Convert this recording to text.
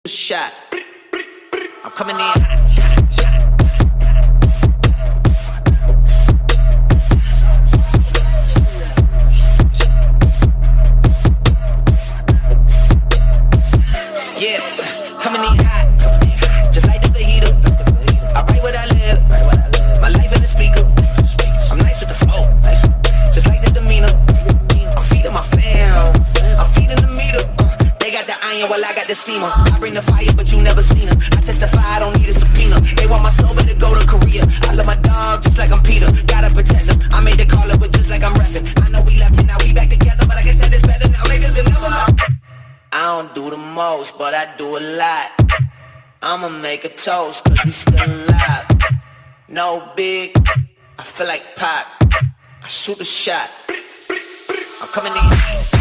Shot. I'm coming in. Yeah, coming in hot, just like the fajita. I write what I live, my life in the speaker. I'm nice with the flow, just like the demeanor. I'm feeding my fam, I'm feeding the meter. They got the iron while I got the steamer. I bring the fire, but you never seen her. I testify, I don't need a subpoena. They want my soul, but to go to Korea. I love my dog, just like I'm Peter. Gotta protect him. I made the call up, but just like I'm rapping. I know we left and now we back together, but I guess that is better now. Niggas will never lie. I don't do the most, but I do a lot. I'ma make a toast, cause we still alive. No big, I feel like Pac. I shoot a shot. I'm coming in.